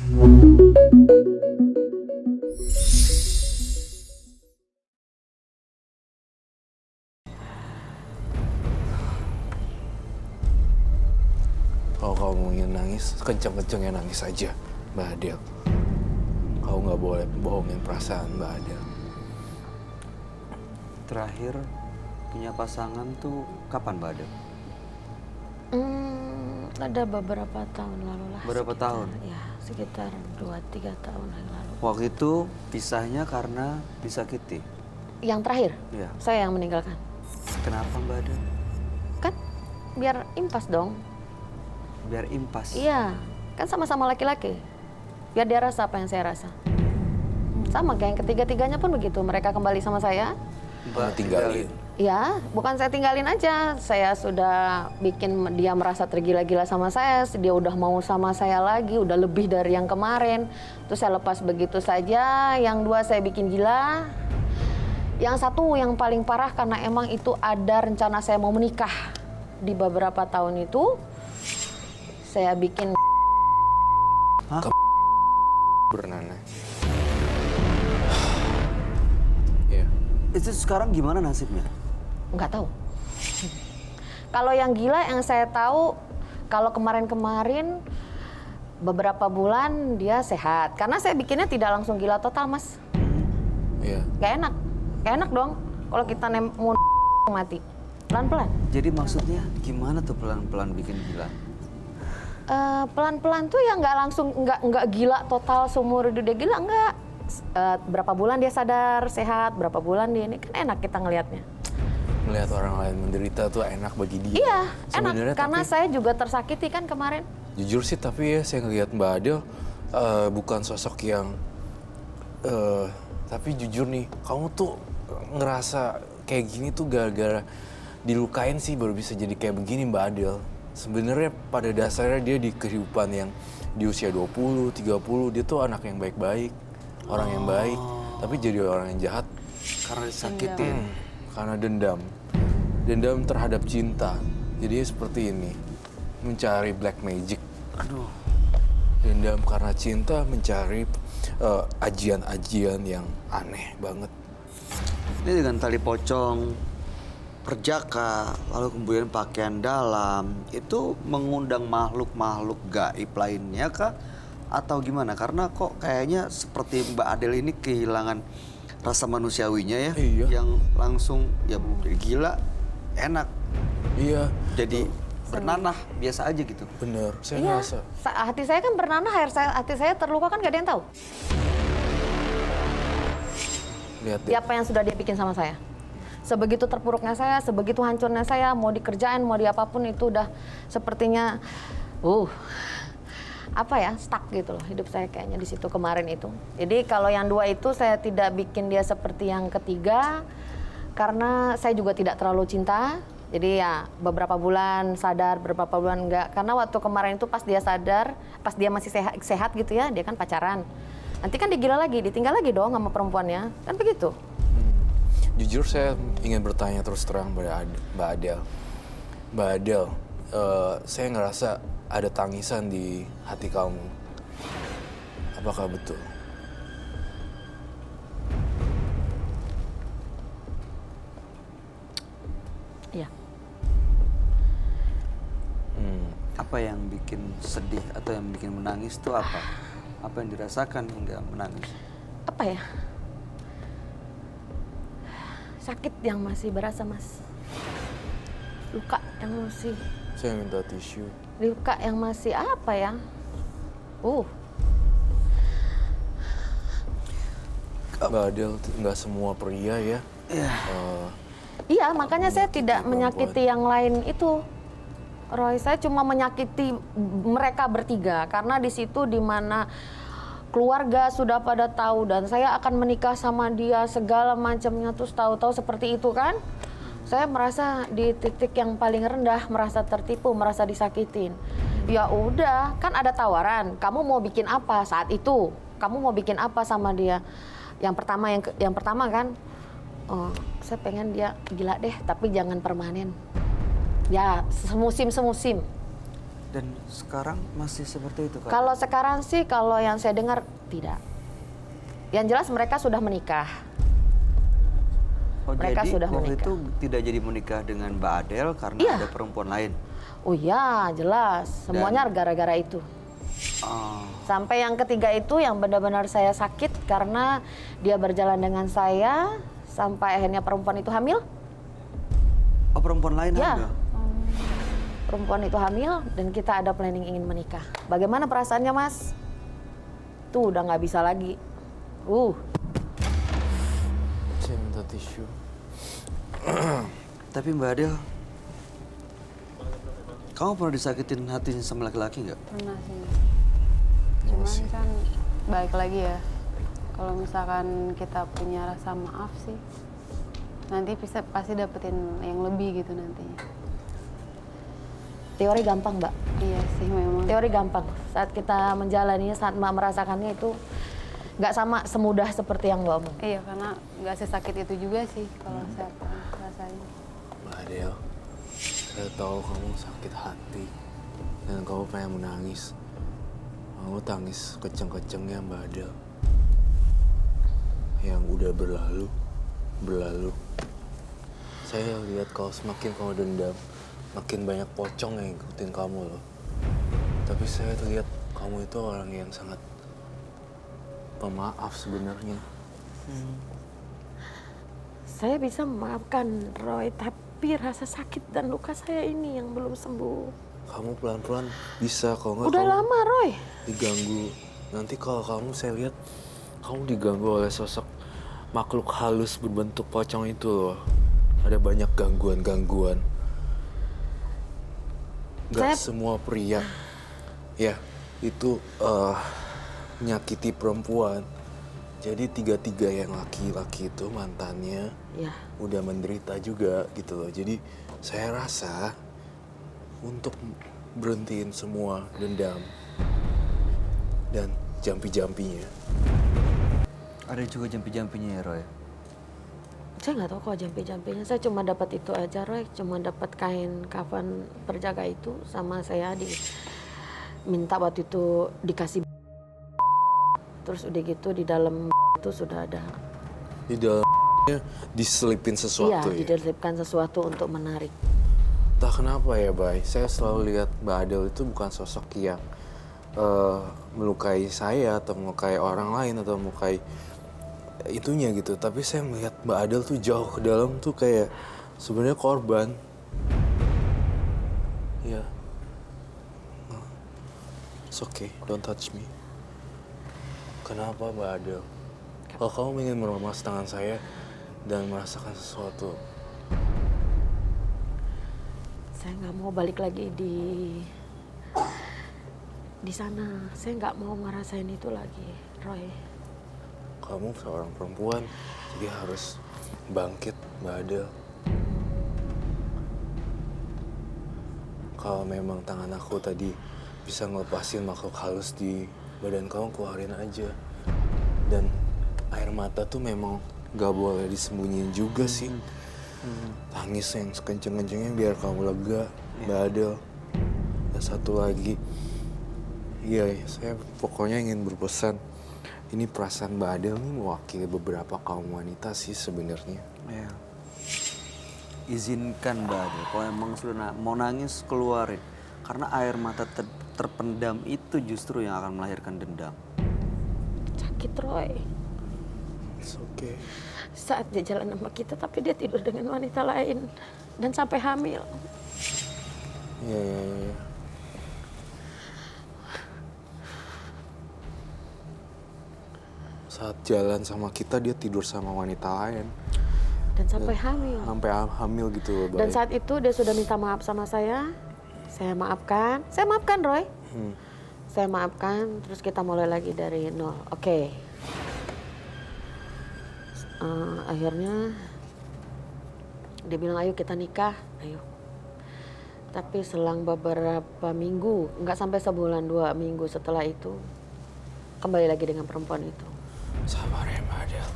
Kalau kamu ingin nangis, kenceng-kencengnya nangis aja, Mbak Adel. Kau nggak boleh bohongin perasaan Mbak Adel. Terakhir punya pasangan tuh kapan, Mbak Adel? Ada beberapa tahun lalu lah. Berapa tahun? Ya, sekitar 2-3 tahun yang lalu. Waktu itu pisahnya karena disakiti. Yang terakhir, Iya. saya yang meninggalkan. Kenapa, Mbak Adel? Kan biar impas dong. Biar impas. Iya, kan sama-sama laki-laki. Biar dia rasa apa yang saya rasa. Sama kayak yang ketiga-tiganya pun begitu. Mereka kembali sama saya. Mbak tinggalin. Ya, bukan saya tinggalin aja. Saya sudah bikin dia merasa tergila-gila sama saya. Dia udah mau sama saya lagi, udah lebih dari yang kemarin. Terus saya lepas begitu saja. Yang dua saya bikin gila. Yang satu yang paling parah karena emang itu ada rencana saya mau menikah. Di beberapa tahun itu, saya bikin... Hah? Bernanah. Ya. Itu sekarang gimana nasibnya? Nggak tahu. Kalau yang gila yang saya tahu, kalau kemarin-kemarin beberapa bulan dia sehat. Karena saya bikinnya tidak langsung gila total, Mas. Iya. Gak enak. Gak enak dong kalau kita mau mati. Pelan-pelan. Jadi maksudnya gimana tuh pelan-pelan bikin gila? Pelan-pelan tuh ya nggak langsung, nggak gila total seumur hidup dia gila, nggak. Berapa bulan dia sadar, sehat, berapa bulan dia ini, kan enak kita ngelihatnya. Melihat orang lain menderita tuh enak bagi dia. Iya, Sebenarnya, enak. Karena tapi, saya juga tersakiti kan kemarin. jujur sih, tapi ya saya ngelihat Mbak Adel bukan sosok yang... tapi jujur nih, kamu tuh ngerasa kayak gini tuh gara-gara dilukain sih baru bisa jadi kayak begini Mbak Adel. Sebenarnya pada dasarnya dia di kehidupan yang di usia 20, 30, dia tuh anak yang baik-baik, orang yang baik, tapi jadi orang yang jahat Karena disakitin. karena dendam. Dendam terhadap cinta. Jadi seperti ini, mencari black magic. Aduh. Dendam karena cinta, mencari ajian-ajian yang aneh banget. Ini dengan tali pocong, perjaka, lalu kemudian pakaian dalam, itu mengundang makhluk-makhluk gaib lainnya kah? Atau gimana? Karena kok kayaknya seperti Mbak Adel ini kehilangan rasa manusiawinya ya. Iya. Yang langsung ya jadi gila, enak. Iya, Jadi bernanah, biasa aja gitu. bener. Saya Iya, ngerasa. hati saya kan bernanah, hati saya terluka kan gak ada yang tahu. Lihat deh. Apa yang sudah dia bikin sama saya. Sebegitu terpuruknya saya, sebegitu hancurnya saya, mau dikerjain, mau di apapun itu udah sepertinya, stuck gitu loh hidup saya kayaknya di situ kemarin itu. Jadi kalau yang dua itu saya tidak bikin dia seperti yang ketiga, karena saya juga tidak terlalu cinta. Jadi ya beberapa bulan sadar, beberapa bulan enggak. Karena waktu kemarin itu pas dia sadar, pas dia masih sehat gitu ya, dia kan pacaran. Nanti kan dia gila lagi, ditinggal lagi dong sama perempuannya, kan begitu. Jujur saya ingin bertanya terus terang pada Mbak Adel. Mbak Adel, saya ngerasa ada tangisan di hati kamu. Apakah betul? Iya. Apa yang bikin sedih atau yang bikin menangis itu apa? Apa yang dirasakan hingga menangis? Apa ya? Sakit yang masih berasa, Mas. Luka yang masih, Saya minta tisu. luka yang masih apa ya? Mbak Adel, nggak semua pria ya. Iya, makanya saya tidak menyakiti yang lain itu. Roy, saya cuma menyakiti mereka bertiga karena di situ di mana keluarga sudah pada tahu dan saya akan menikah sama dia segala macamnya, terus tahu-tahu seperti itu kan. Saya merasa di titik yang paling rendah, merasa tertipu, merasa disakitin. Ya udah, kan ada tawaran. Kamu mau bikin apa saat itu? Kamu mau bikin apa sama dia? Yang pertama kan, saya pengen dia gila deh, tapi jangan permanen. Ya, semusim. Dan sekarang masih seperti itu kan? Kalau sekarang sih, kalau yang saya dengar tidak. Yang jelas mereka sudah menikah. Oh, Mereka jadi sudah waktu menikah. itu tidak jadi menikah dengan Mbak Adel karena Iya. ada perempuan lain? Oh iya, jelas. Semuanya gara-gara itu. Oh, Sampai yang ketiga itu yang benar-benar saya sakit karena dia berjalan dengan saya sampai akhirnya perempuan itu hamil. oh perempuan lain Ya. hamil? Perempuan itu hamil dan kita ada planning ingin menikah. Bagaimana perasaannya, Mas? Tuh udah nggak bisa lagi. Saya minta tisu. Tapi Mbak Adel, kamu pernah disakitin hatinya sama laki-laki nggak? Pernah sih. Cuman kan balik lagi ya. Kalau misalkan kita punya rasa maaf sih, nanti bisa pasti dapetin yang lebih gitu nantinya. Teori gampang, Mbak. Iya sih memang. Teori gampang. Saat kita menjalaninya, saat Mbak merasakannya itu nggak sama semudah seperti yang Mbak omong. Iya karena nggak sesakit itu juga sih kalau saya pernah rasain. Mbak Adel, saya tahu kamu sakit hati dan kamu pengen menangis. Kamu tangis kenceng-kencengnya Mbak Adel. Yang udah berlalu. Saya lihat kalau semakin kamu dendam, makin banyak pocong yang ngikutin kamu loh. Tapi saya lihat kamu itu orang yang sangat pemaaf sebenarnya. Saya bisa memaafkan Roy, tapi rasa sakit dan luka saya ini yang belum sembuh. Kamu pelan-pelan bisa, kalau nggak Udah kamu lama, Roy. diganggu. Nanti kalau kamu, saya lihat kamu diganggu oleh sosok makhluk halus berbentuk pocong itu loh. Ada banyak gangguan-gangguan. Gak Saya- semua pria ya itu menyakiti perempuan. Jadi tiga-tiga yang laki-laki itu mantannya Ya, udah menderita juga gitu loh. Jadi saya rasa untuk berhentiin semua dendam dan jampi-jampinya. Ada juga jampi-jampinya ya Roy? saya nggak tahu kalau jampi-jampinya. Saya cuma dapat itu aja, Roy. Cuma dapat kain kafan berjaga itu sama saya minta waktu itu dikasih. Terus udah gitu di dalam itu sudah ada. Di dalamnya diselipin sesuatu Iya, ya. didelipkan sesuatu untuk menarik. Entah kenapa ya, Bay. Saya selalu lihat Mbak Adel itu bukan sosok yang melukai saya atau melukai orang lain atau melukai itunya gitu. Tapi saya melihat Mbak Adel tuh jauh ke dalam tuh kayak sebenarnya korban. Iya. It's okay, don't touch me. Kenapa Mbak Adel? Kalau kamu ingin meremas tangan saya dan merasakan sesuatu, Saya nggak mau balik lagi di sana. Saya nggak mau ngerasain itu lagi, Roy. kamu seorang perempuan, jadi harus bangkit, Mbak Adel. Kalau memang tangan aku tadi bisa ngelepasin makhluk halus di badan kamu, keluarin aja. Dan air mata tuh memang gak boleh disembunyiin juga sih. Tangis yang sekenceng-kencengnya biar kamu lega, Mbak Adel. Dan satu lagi, iya, saya pokoknya ingin berpesan. Ini perasaan Mbak Adel nih mewakili beberapa kaum wanita sih sebenarnya. Iya. Izinkan Mbak Adel, kalau emang sudah mau nangis keluarin. Karena air mata terpendam itu justru yang akan melahirkan dendam. Sakit, Roy. It's okay. Saat dia jalan sama kita, tapi dia tidur dengan wanita lain. Dan sampai hamil. Iya. Saat jalan sama kita dia tidur sama wanita lain. Dan sampai hamil. Sampai hamil gitu loh, Dan Bay. saat itu dia sudah minta maaf sama saya. Saya maafkan. Saya maafkan, Roy. Saya maafkan, terus kita mulai lagi dari nol. Oke. Akhirnya dia bilang, ayo kita nikah, ayo. Tapi selang beberapa minggu, nggak sampai sebulan, 2 minggu setelah itu, kembali lagi dengan perempuan itu. Sabar ya Mbak Adel.